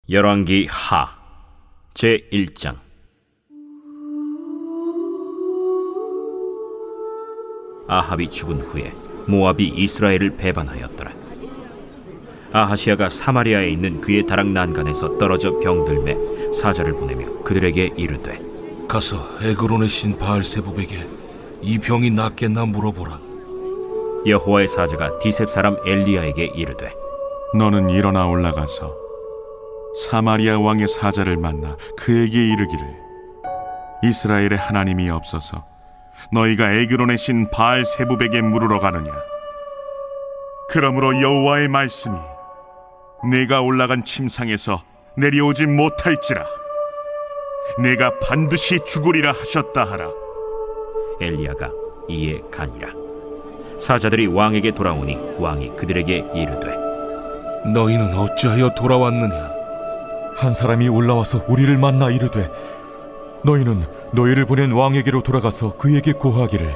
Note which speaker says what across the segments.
Speaker 1: 열왕기 하 제1장. 아합이 죽은 후에 모압이 이스라엘을 배반하였더라. 아하시아가 사마리아에 있는 그의 다락 난간에서 떨어져 병들매 사자를 보내며 그들에게 이르되,
Speaker 2: 가서 에그론의 신 바알세붑에게 이 병이 낫겠나 물어보라.
Speaker 1: 여호와의 사자가 디셉 사람 엘리야에게 이르되,
Speaker 3: 너는 일어나 올라가서 사마리아 왕의 사자를 만나 그에게 이르기를, 이스라엘의 하나님이 없어서 너희가 에그론의 신 바알세붑에게 물으러 가느냐? 그러므로 여호와의 말씀이 내가 올라간 침상에서 내려오지 못할지라 내가 반드시 죽으리라 하셨다 하라.
Speaker 1: 엘리야가 이에 가니라. 사자들이 왕에게 돌아오니 왕이 그들에게 이르되,
Speaker 2: 너희는 어찌하여 돌아왔느냐?
Speaker 4: 한 사람이 올라와서 우리를 만나 이르되, 너희는 너희를 보낸 왕에게로 돌아가서 그에게 고하기를,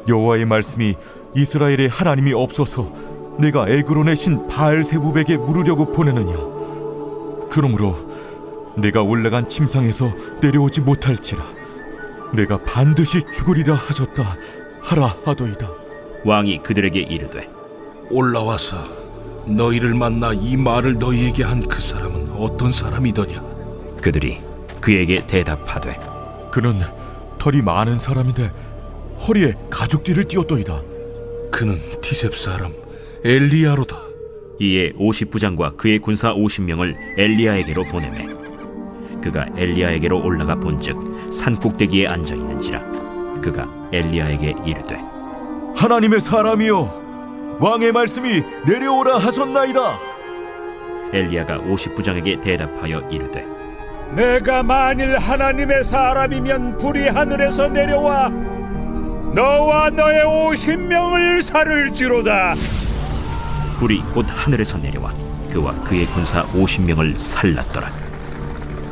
Speaker 4: 여호와의 말씀이 이스라엘의 하나님이 없어서 내가 에그론의 신 바알세붑에게 물으려고 보내느냐? 그러므로 내가 올라간 침상에서 내려오지 못할지라 내가 반드시 죽으리라 하셨다 하라 하더이다.
Speaker 1: 왕이 그들에게 이르되,
Speaker 2: 올라와서 너희를 만나 이 말을 너희에게 한 그 사람은 어떤 사람이더냐?
Speaker 1: 그들이 그에게 대답하되,
Speaker 4: 그는 털이 많은 사람인데 허리에 가죽띠를 띠었더이다.
Speaker 2: 그는 디셉 사람 엘리야로다.
Speaker 1: 이에 50부장과 그의 군사 50명을 엘리야에게로 보내매 그가 엘리야에게로 올라가 본즉 산꼭대기에 앉아있는지라. 그가 엘리야에게 이르되,
Speaker 4: 하나님의 사람이여, 왕의 말씀이 내려오라 하셨나이다.
Speaker 1: 엘리야가 50부장에게 대답하여 이르되,
Speaker 5: 내가 만일 하나님의 사람이면 불이 하늘에서 내려와 너와 너의 50명을 살을지로다.
Speaker 1: 불이 곧 하늘에서 내려와 그와 그의 군사 50명을 살랐더라.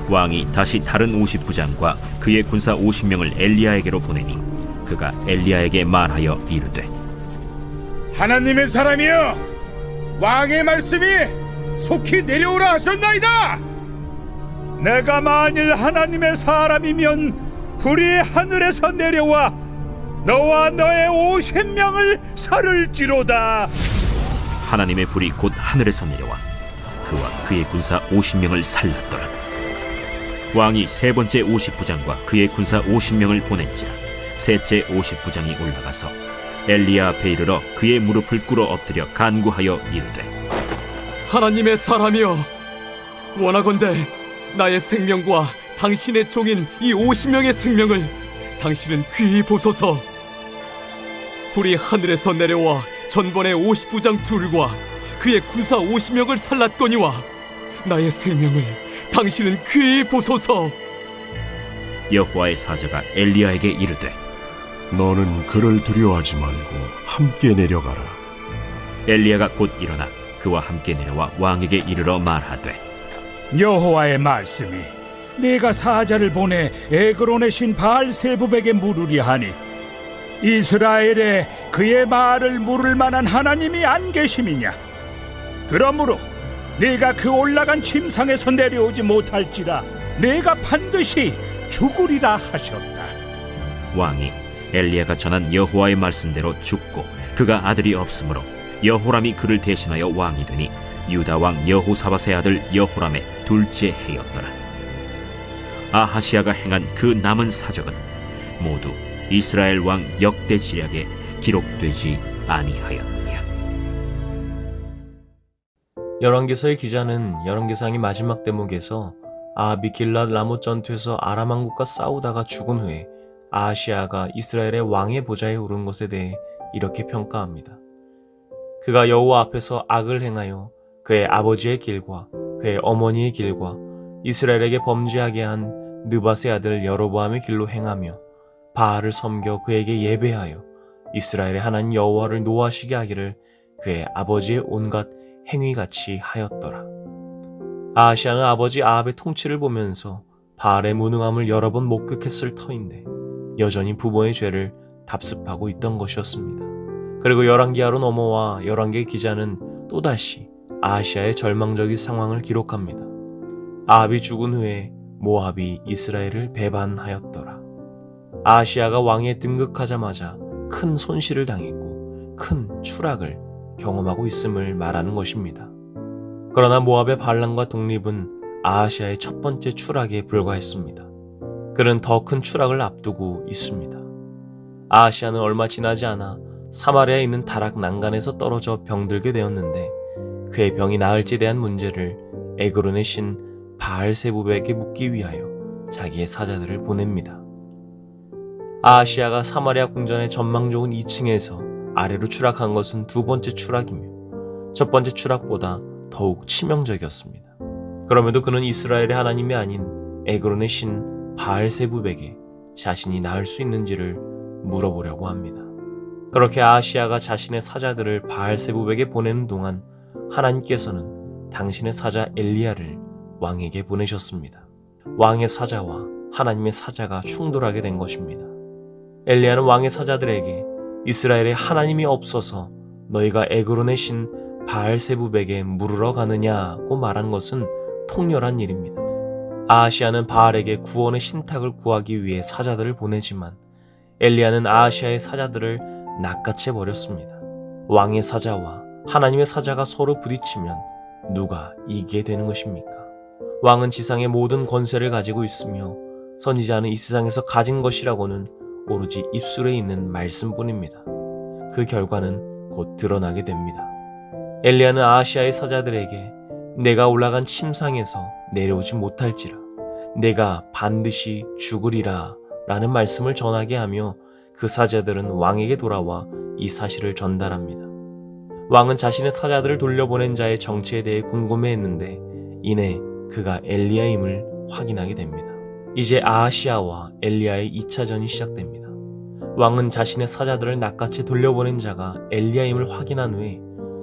Speaker 1: 왕이 다시 다른 50부장과 그의 군사 50명을 엘리야에게로 보내니 그가 엘리야에게 말하여 이르되,
Speaker 5: 하나님의 사람이여, 왕의 말씀이 속히 내려오라 하셨나이다. 내가 만일 하나님의 사람이면 불이 하늘에서 내려와 너와 너의 50명을 살을지로다.
Speaker 1: 하나님의 불이 곧 하늘에서 내려와 그와 그의 군사 50명을 살랐더라. 왕이 세 번째 50부장과 그의 군사 50명을 보낸지라. 셋째 50부장이 올라가서 엘리야 앞에 이르러 그의 무릎을 꿇어 엎드려 간구하여 이르되,
Speaker 6: 하나님의 사람이여, 원하건대 나의 생명과 당신의 종인 이 50명의 생명을 당신은 귀히 보소서. 불이 하늘에서 내려와 전번의 50부장 둘과 그의 군사 50명을 살랐거니와 나의 생명을 당신은 귀히 보소서.
Speaker 1: 여호와의 사자가 엘리야에게 이르되,
Speaker 7: 너는 그를 두려워하지 말고 함께 내려가라.
Speaker 1: 엘리야가 곧 일어나 그와 함께 내려와 왕에게 이르러 말하되,
Speaker 5: 여호와의 말씀이 내가 사자를 보내 에그론의 신 바알세붑에게 물으리 하니 이스라엘에 그의 말을 물을 만한 하나님이 안 계심이냐? 그러므로 네가 그 올라간 침상에서 내려오지 못할지라 내가 반드시 죽으리라 하셨다.
Speaker 1: 왕이 엘리야가 전한 여호와의 말씀대로 죽고 그가 아들이 없으므로 여호람이 그를 대신하여 왕이 되니 유다 왕 여호사밧의 아들 여호람의 둘째 해였더라. 아하시아가 행한 그 남은 사적은 모두 이스라엘 왕 역대 지략에 기록되지 아니하였느냐.
Speaker 8: 열왕기서의 기자는 열왕기상의 마지막 대목에서 아합이 길랏 라못 전투에서 아람 왕국과 싸우다가 죽은 후에 아하시아가 이스라엘의 왕의 보좌에 오른 것에 대해 이렇게 평가합니다. 그가 여호와 앞에서 악을 행하여 그의 아버지의 길과 그의 어머니의 길과 이스라엘에게 범죄하게 한 느밧의 아들 여로보암의 길로 행하며 바알을 섬겨 그에게 예배하여 이스라엘의 하나님 여호와를 노하시게 하기를 그의 아버지의 온갖 행위같이 하였더라. 아하시아는 아버지 아합의 통치를 보면서 바알의 무능함을 여러 번 목격했을 터인데 여전히 부모의 죄를 답습하고 있던 것이었습니다. 그리고 열왕기하로 넘어와 열왕기 기자는 또다시 아하시아의 절망적인 상황을 기록합니다. 아합이 죽은 후에 모압이 이스라엘을 배반하였더라. 아하시아가 왕에 등극하자마자 큰 손실을 당했고 큰 추락을 경험하고 있음을 말하는 것입니다. 그러나 모압의 반란과 독립은 아하시아의 첫 번째 추락에 불과했습니다. 그는 더 큰 추락을 앞두고 있습니다. 아하시아는 얼마 지나지 않아 사마리아에 있는 다락 난간에서 떨어져 병들게 되었는데 그의 병이 나을지에 대한 문제를 에그론의 신 바알세부백에게 묻기 위하여 자기의 사자들을 보냅니다. 아하시아가 사마리아 궁전의 전망 좋은 2층에서 아래로 추락한 것은 두 번째 추락이며 첫 번째 추락보다 더욱 치명적이었습니다. 그럼에도 그는 이스라엘의 하나님이 아닌 에그론의 신 바알세부백에 자신이 나을 수 있는지를 물어보려고 합니다. 그렇게 아하시아가 자신의 사자들을 바알세부백에 보내는 동안 하나님께서는 당신의 사자 엘리야를 왕에게 보내셨습니다. 왕의 사자와 하나님의 사자가 충돌하게 된 것입니다. 엘리야는 왕의 사자들에게 이스라엘에 하나님이 없어서 너희가 에그론의 신 바알세부백에 물으러 가느냐고 말한 것은 통렬한 일입니다. 아하시아는 바알에게 구원의 신탁을 구하기 위해 사자들을 보내지만 엘리야는 아하시아의 사자들을 낚아채 버렸습니다. 왕의 사자와 하나님의 사자가 서로 부딪히면 누가 이기게 되는 것입니까? 왕은 지상의 모든 권세를 가지고 있으며 선지자는 이 세상에서 가진 것이라고는 오로지 입술에 있는 말씀뿐입니다. 그 결과는 곧 드러나게 됩니다. 엘리야는 아하시아의 사자들에게 내가 올라간 침상에서 내려오지 못할지라 내가 반드시 죽으리라 라는 말씀을 전하게 하며 그 사자들은 왕에게 돌아와 이 사실을 전달합니다. 왕은 자신의 사자들을 돌려보낸 자의 정체에 대해 궁금해했는데 이내 그가 엘리야임을 확인하게 됩니다. 이제 아하시아와 엘리야의 2차전이 시작됩니다. 왕은 자신의 사자들을 낚아채 돌려보낸 자가 엘리야임을 확인한 후에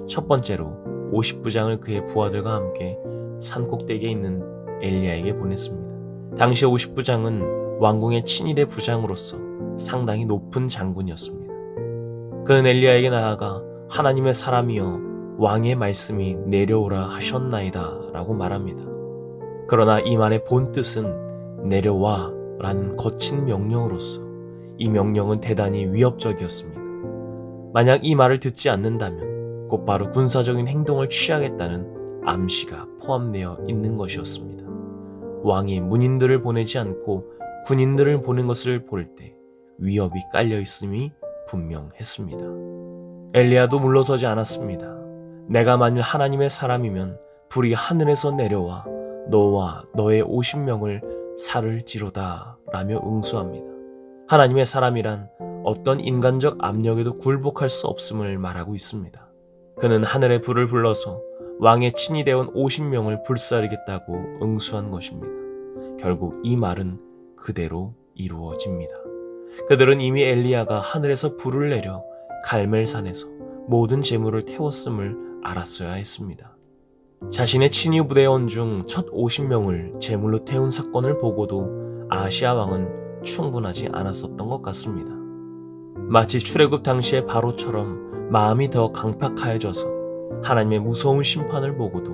Speaker 8: 첫 번째로 50부장을 그의 부하들과 함께 산꼭대기에 있는 엘리야에게 보냈습니다. 당시 50부장은 왕궁의 친일의 부장으로서 상당히 높은 장군이었습니다. 그는 엘리야에게 나아가 하나님의 사람이여 왕의 말씀이 내려오라 하셨나이다 라고 말합니다. 그러나 이 말의 본 뜻은 내려와 라는 거친 명령으로서 이 명령은 대단히 위협적이었습니다. 만약 이 말을 듣지 않는다면 곧바로 군사적인 행동을 취하겠다는 암시가 포함되어 있는 것이었습니다. 왕이 문인들을 보내지 않고 군인들을 보낸 것을 볼 때 위협이 깔려 있음이 분명했습니다. 엘리야도 물러서지 않았습니다. 내가 만일 하나님의 사람이면 불이 하늘에서 내려와 너와 너의 50명을 살을지로다 라며 응수합니다. 하나님의 사람이란 어떤 인간적 압력에도 굴복할 수 없음을 말하고 있습니다. 그는 하늘의 불을 불러서 왕의 친히 되어 온 50명을 불사르겠다고 응수한 것입니다. 결국 이 말은 그대로 이루어집니다. 그들은 이미 엘리야가 하늘에서 불을 내려 갈멜산에서 모든 재물을 태웠음을 알았어야 했습니다. 자신의 친위 부대에 온 중 첫 50명을 제물로 태운 사건을 보고도 아하시아 왕은 충분하지 않았었던 것 같습니다. 마치 출애굽 당시의 바로처럼 마음이 더 강팍하여져서 하나님의 무서운 심판을 보고도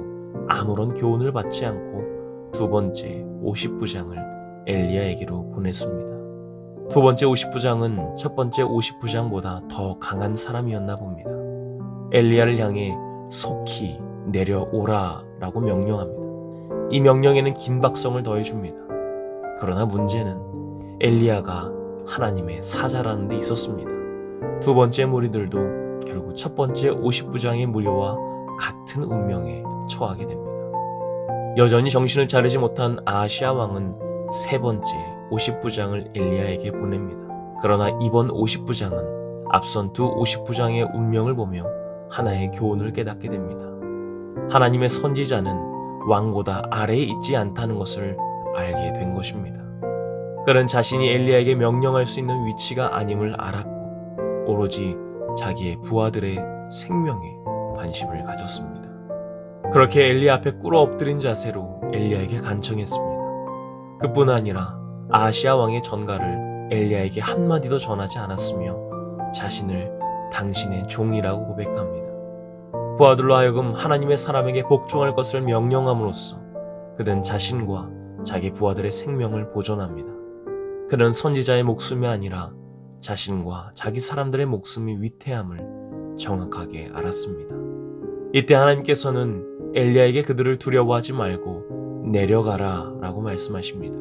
Speaker 8: 아무런 교훈을 받지 않고 두 번째 50부장을 엘리야에게로 보냈습니다. 두 번째 50부장은 첫 번째 50부장보다 더 강한 사람이었나 봅니다. 엘리야를 향해 속히 내려오라 라고 명령합니다. 이 명령에는 긴박성을 더해줍니다. 그러나 문제는 엘리야가 하나님의 사자라는 데 있었습니다. 두 번째 무리들도 결국 첫 번째 50부장의 무리와 같은 운명에 처하게 됩니다. 여전히 정신을 차리지 못한 아하시아 왕은 세 번째 50부장을 엘리야에게 보냅니다. 그러나 이번 50부장은 앞선 두 50부장의 운명을 보며 하나의 교훈을 깨닫게 됩니다. 하나님의 선지자는 왕보다 아래에 있지 않다는 것을 알게 된 것입니다. 그는 자신이 엘리야에게 명령할 수 있는 위치가 아님을 알았고 오로지 자기의 부하들의 생명에 관심을 가졌습니다. 그렇게 엘리야 앞에 꿇어 엎드린 자세로 엘리야에게 간청했습니다. 그뿐 아니라 아하시아 왕의 전가를 엘리야에게 한마디도 전하지 않았으며 자신을 당신의 종이라고 고백합니다. 부하들로 하여금 하나님의 사람에게 복종할 것을 명령함으로써 그는 자신과 자기 부하들의 생명을 보존합니다. 그는 선지자의 목숨이 아니라 자신과 자기 사람들의 목숨이 위태함을 정확하게 알았습니다. 이때 하나님께서는 엘리야에게 그들을 두려워하지 말고 내려가라 라고 말씀하십니다.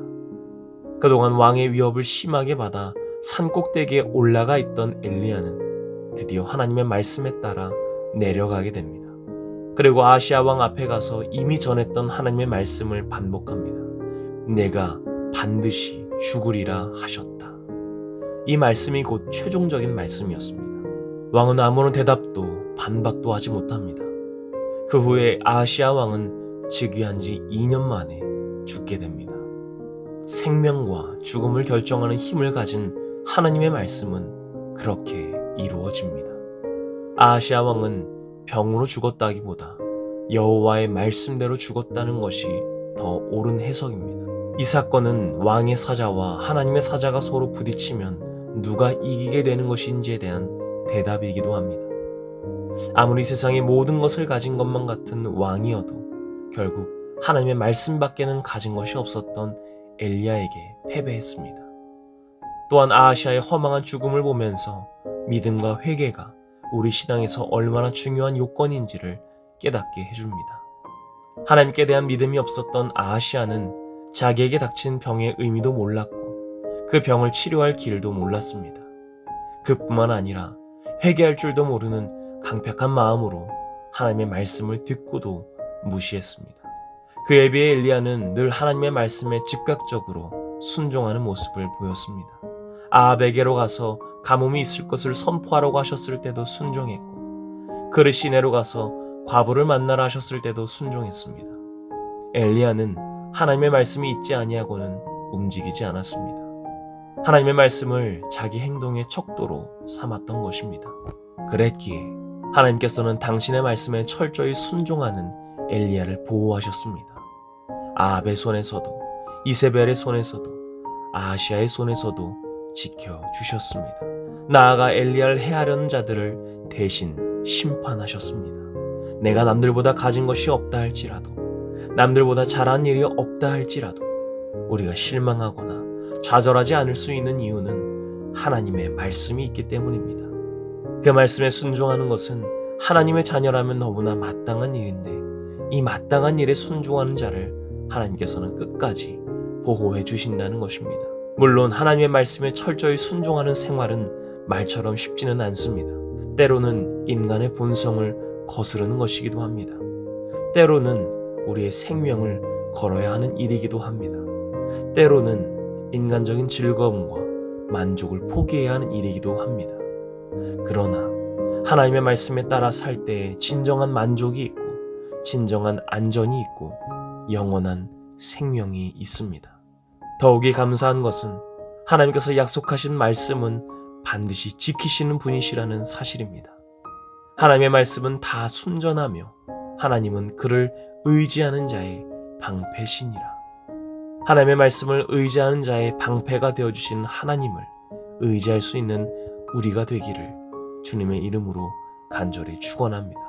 Speaker 8: 그동안 왕의 위협을 심하게 받아 산 꼭대기에 올라가 있던 엘리야는 드디어 하나님의 말씀에 따라 내려가게 됩니다. 그리고 아시아 왕 앞에 가서 이미 전했던 하나님의 말씀을 반복합니다. 내가 반드시 죽으리라 하셨다. 이 말씀이 곧 최종적인 말씀이었습니다. 왕은 아무런 대답도 반박도 하지 못합니다. 그 후에 아시아 왕은 즉위한 지 2년 만에 죽게 됩니다. 생명과 죽음을 결정하는 힘을 가진 하나님의 말씀은 그렇게 이루어집니다. 아시아 왕은 병으로 죽었다기보다 여호와의 말씀대로 죽었다는 것이 더 옳은 해석입니다. 이 사건은 왕의 사자와 하나님의 사자가 서로 부딪히면 누가 이기게 되는 것인지에 대한 대답이기도 합니다. 아무리 세상의 모든 것을 가진 것만 같은 왕이어도 결국 하나님의 말씀밖에는 가진 것이 없었던 엘리야에게 패배했습니다. 또한 아하시아의 허망한 죽음을 보면서 믿음과 회개가 우리 신앙에서 얼마나 중요한 요건인지를 깨닫게 해줍니다. 하나님께 대한 믿음이 없었던 아하시아는 자기에게 닥친 병의 의미도 몰랐고 그 병을 치료할 길도 몰랐습니다. 그뿐만 아니라 회개할 줄도 모르는 강팍한 마음으로 하나님의 말씀을 듣고도 무시했습니다. 그에 비해 엘리야는 늘 하나님의 말씀에 즉각적으로 순종하는 모습을 보였습니다. 아합에게로 가서 가뭄이 있을 것을 선포하라고 하셨을 때도 순종했고 그르 시내로 가서 과부를 만나라 하셨을 때도 순종했습니다. 엘리야는 하나님의 말씀이 있지 아니하고는 움직이지 않았습니다. 하나님의 말씀을 자기 행동의 척도로 삼았던 것입니다. 그랬기에 하나님께서는 당신의 말씀에 철저히 순종하는 엘리야를 보호하셨습니다. 아합의 손에서도 이세벨의 손에서도 아하시아의 손에서도 지켜주셨습니다. 나아가 엘리야를 해하려는 자들을 대신 심판하셨습니다. 내가 남들보다 가진 것이 없다 할지라도 남들보다 잘한 일이 없다 할지라도 우리가 실망하거나 좌절하지 않을 수 있는 이유는 하나님의 말씀이 있기 때문입니다. 그 말씀에 순종하는 것은 하나님의 자녀라면 너무나 마땅한 일인데 이 마땅한 일에 순종하는 자를 하나님께서는 끝까지 보호해 주신다는 것입니다. 물론 하나님의 말씀에 철저히 순종하는 생활은 말처럼 쉽지는 않습니다. 때로는 인간의 본성을 거스르는 것이기도 합니다. 때로는 우리의 생명을 걸어야 하는 일이기도 합니다. 때로는 인간적인 즐거움과 만족을 포기해야 하는 일이기도 합니다. 그러나 하나님의 말씀에 따라 살 때에 진정한 만족이 있고 진정한 안전이 있고 영원한 생명이 있습니다. 더욱이 감사한 것은 하나님께서 약속하신 말씀은 반드시 지키시는 분이시라는 사실입니다. 하나님의 말씀은 다 순전하며 하나님은 그를 의지하는 자의 방패시니라. 하나님의 말씀을 의지하는 자의 방패가 되어주신 하나님을 의지할 수 있는 우리가 되기를 주님의 이름으로 간절히 축원합니다.